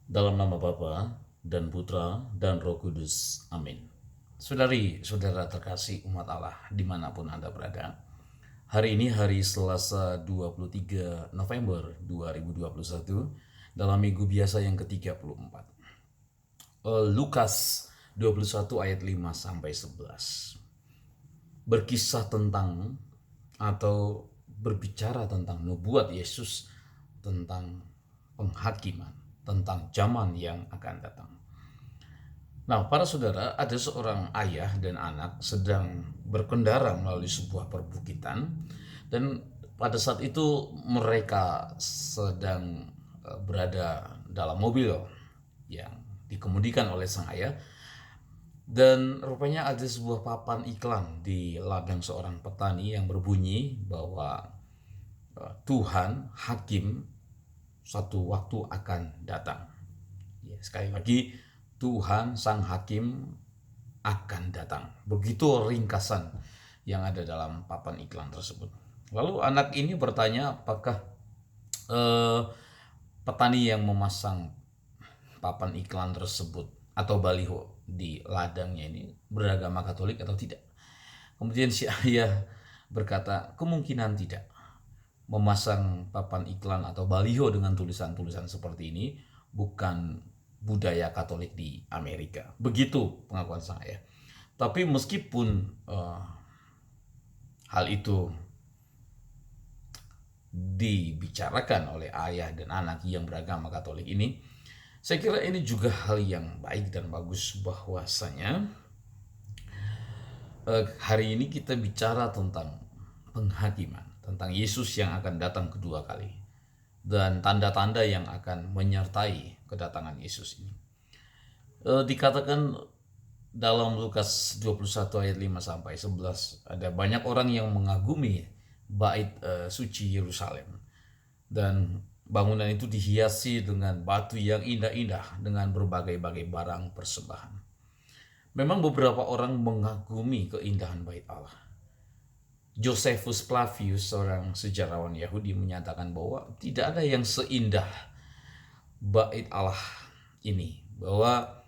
Dalam nama Bapa dan Putra dan Roh Kudus. Amin. Saudari-saudara terkasih umat Allah dimanapun Anda berada. Hari ini hari Selasa 23 November 2021 dalam minggu biasa yang ke-34. Lukas 21 ayat 5 sampai 11. Berkisah tentang atau berbicara tentang nubuat Yesus tentang penghakiman, tentang zaman yang akan datang. Nah, para saudara, ada seorang ayah dan anak sedang berkendara melalui sebuah perbukitan, dan pada saat itu mereka sedang berada dalam mobil yang dikemudikan oleh sang ayah, dan rupanya ada sebuah papan iklan di ladang seorang petani yang berbunyi bahwa Tuhan Hakim satu waktu akan datang. Ya, sekali lagi, Tuhan Sang Hakim akan datang. Begitu ringkasan yang ada dalam papan iklan tersebut. Lalu anak ini bertanya apakah eh, petani yang memasang papan iklan tersebut atau baliho di ladangnya ini beragama Katolik atau tidak. Kemudian si ayah berkata, kemungkinan tidak. Memasang papan iklan atau baliho dengan tulisan-tulisan seperti ini bukan budaya Katolik di Amerika. Begitu pengakuan saya. Tapi meskipun hal itu dibicarakan oleh ayah dan anak yang beragama Katolik ini, saya kira ini juga hal yang baik dan bagus bahwasanya hari ini kita bicara tentang penghakiman, tentang Yesus yang akan datang kedua kali, dan tanda-tanda yang akan menyertai kedatangan Yesus ini. Dikatakan dalam Lukas 21 ayat 5 sampai 11, ada banyak orang yang mengagumi bait suci Yerusalem, dan bangunan itu dihiasi dengan batu yang indah-indah dengan berbagai-bagai barang persembahan. Memang beberapa orang mengagumi keindahan bait Allah. Josephus Flavius, seorang sejarawan Yahudi, menyatakan bahwa tidak ada yang seindah bait Allah ini, bahwa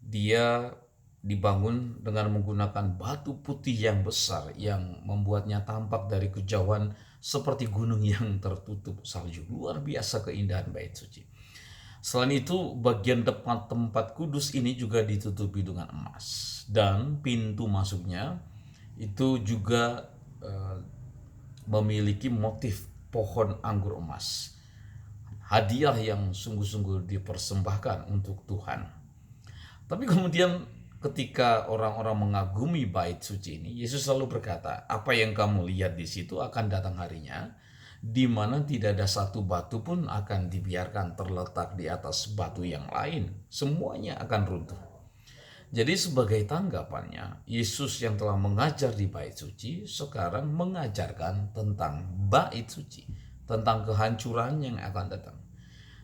dia dibangun dengan menggunakan batu putih yang besar yang membuatnya tampak dari kejauhan seperti gunung yang tertutup salju. Luar biasa keindahan bait suci. Selain itu, bagian depan tempat kudus ini juga ditutupi dengan emas, dan pintu masuknya itu juga memiliki motif pohon anggur emas. Hadiah yang sungguh-sungguh dipersembahkan untuk Tuhan. Tapi kemudian ketika orang-orang mengagumi bait suci ini, Yesus selalu berkata, apa yang kamu lihat di situ akan datang harinya, di mana tidak ada satu batu pun akan dibiarkan terletak di atas batu yang lain. Semuanya akan runtuh. Jadi sebagai tanggapannya, Yesus yang telah mengajar di bait suci sekarang mengajarkan tentang bait suci, tentang kehancuran yang akan datang.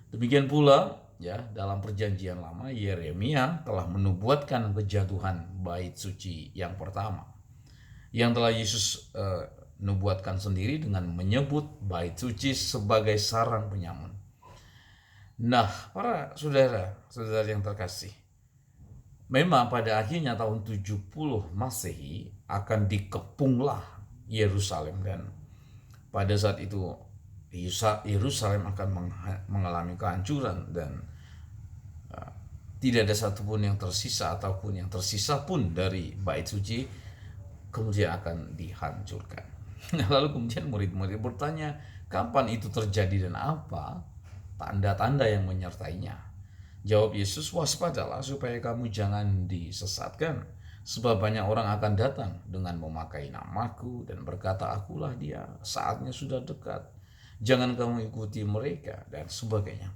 Demikian pula ya, dalam perjanjian lama Yeremia telah menubuatkan kejatuhan bait suci yang pertama, yang telah Yesus nubuatkan sendiri dengan menyebut bait suci sebagai sarang penyamun. Nah, para saudara-saudara yang terkasih, memang pada akhirnya tahun 70 Masehi akan dikepunglah Yerusalem, dan pada saat itu Yerusalem akan mengalami kehancuran, dan tidak ada satupun yang tersisa, ataupun yang tersisa pun dari bait suci kemudian akan dihancurkan. Lalu kemudian murid-murid bertanya, kapan itu terjadi dan apa tanda-tanda yang menyertainya? Jawab Yesus, waspadalah supaya kamu jangan disesatkan, sebab banyak orang akan datang dengan memakai namaku dan berkata, akulah dia, saatnya sudah dekat, jangan kamu ikuti mereka, dan sebagainya.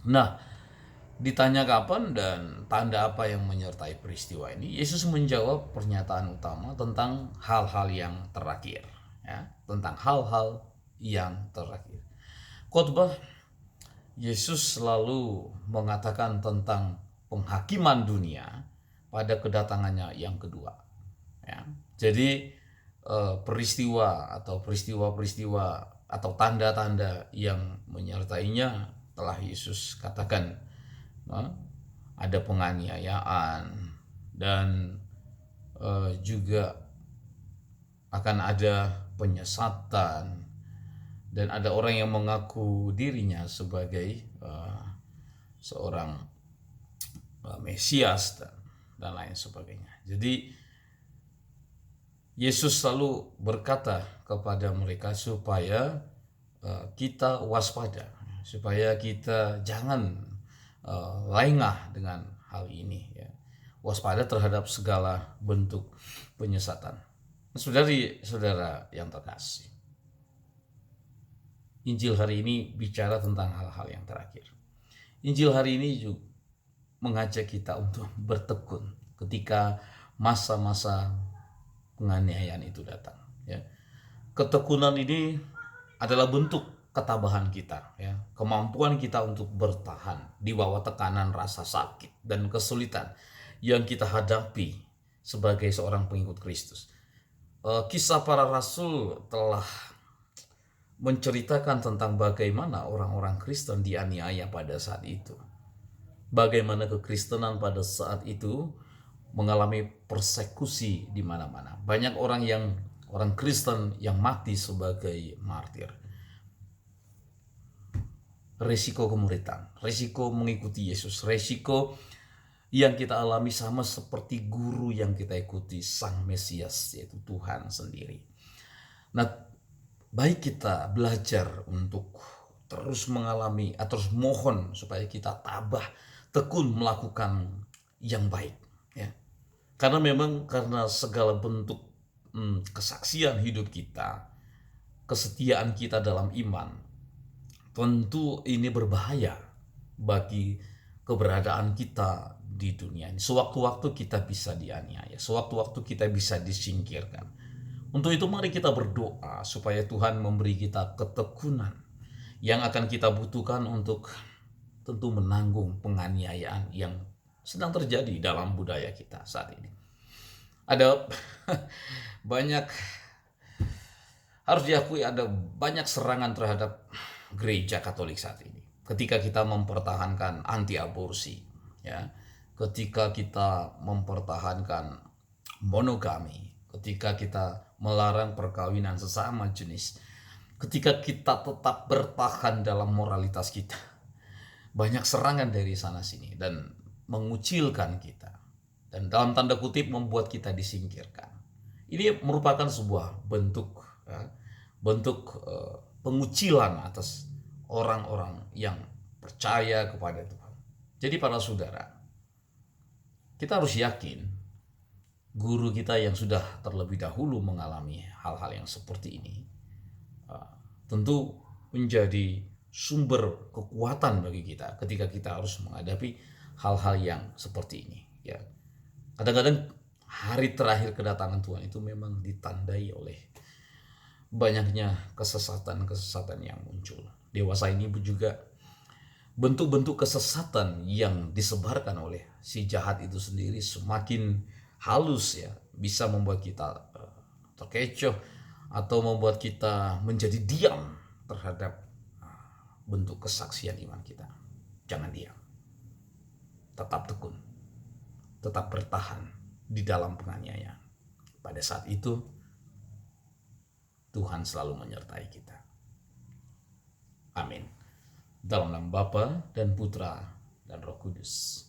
Nah, ditanya kapan dan tanda apa yang menyertai peristiwa ini, Yesus menjawab pernyataan utama tentang hal-hal yang terakhir, ya, tentang hal-hal yang terakhir. Khotbah Yesus selalu mengatakan tentang penghakiman dunia pada kedatangannya yang kedua. Ya. Jadi peristiwa-peristiwa atau tanda-tanda yang menyertainya telah Yesus katakan ada penganiayaan, dan juga akan ada penyesatan, dan ada orang yang mengaku dirinya sebagai seorang Mesias dan lain sebagainya. Jadi Yesus selalu berkata kepada mereka supaya kita waspada, supaya kita jangan lengah dengan hal ini, ya. Waspada terhadap segala bentuk penyesatan. Saudari-saudara yang terkasih, Injil hari ini bicara tentang hal-hal yang terakhir. Injil hari ini juga mengajak kita untuk bertekun ketika masa-masa penganiayaan itu datang, ya. Ketekunan ini adalah bentuk ketabahan kita, ya, kemampuan kita untuk bertahan di bawah tekanan rasa sakit dan kesulitan yang kita hadapi sebagai seorang pengikut Kristus. Kisah para rasul telah menceritakan tentang bagaimana orang-orang Kristen dianiaya pada saat itu. Bagaimana kekristenan pada saat itu mengalami persekusi di mana-mana. Banyak orang Kristen yang mati sebagai martir. Resiko kemuritan, resiko mengikuti Yesus, resiko yang kita alami sama seperti guru yang kita ikuti, Sang Mesias, yaitu Tuhan sendiri. Nah, baik kita belajar untuk terus mengalami atau terus mohon supaya kita tabah, tekun melakukan yang baik, ya. Karena memang karena segala bentuk kesaksian hidup kita, kesetiaan kita dalam iman, tentu ini berbahaya bagi keberadaan kita di dunia ini. Sewaktu-waktu kita bisa dianiaya, sewaktu-waktu kita bisa disingkirkan. Untuk itu mari kita berdoa supaya Tuhan memberi kita ketekunan yang akan kita butuhkan untuk tentu menanggung penganiayaan yang sedang terjadi dalam budaya kita saat ini. Ada banyak, harus diakui ada banyak serangan terhadap gereja Katolik saat ini. Ketika kita mempertahankan anti aborsi, ya, ketika kita mempertahankan monogami, ketika kita melarang perkawinan sesama jenis, ketika kita tetap bertahan dalam moralitas kita, banyak serangan dari sana sini dan mengucilkan kita, dan dalam tanda kutip membuat kita disingkirkan. Ini merupakan sebuah bentuk pengucilan atas orang-orang yang percaya kepada Tuhan. Jadi para saudara, kita harus yakin guru kita yang sudah terlebih dahulu mengalami hal-hal yang seperti ini tentu menjadi sumber kekuatan bagi kita ketika kita harus menghadapi hal-hal yang seperti ini, ya. Kadang-kadang hari terakhir kedatangan Tuhan itu memang ditandai oleh banyaknya kesesatan-kesesatan yang muncul. Dewasa ini juga bentuk-bentuk kesesatan yang disebarkan oleh si jahat itu sendiri semakin halus, ya, bisa membuat kita terkecoh atau membuat kita menjadi diam terhadap bentuk kesaksian iman kita. Jangan diam, tetap tekun, tetap bertahan di dalam penganiayaan. Pada saat itu Tuhan selalu menyertai kita. Amin. Dalam nama Bapa dan Putra dan Roh Kudus.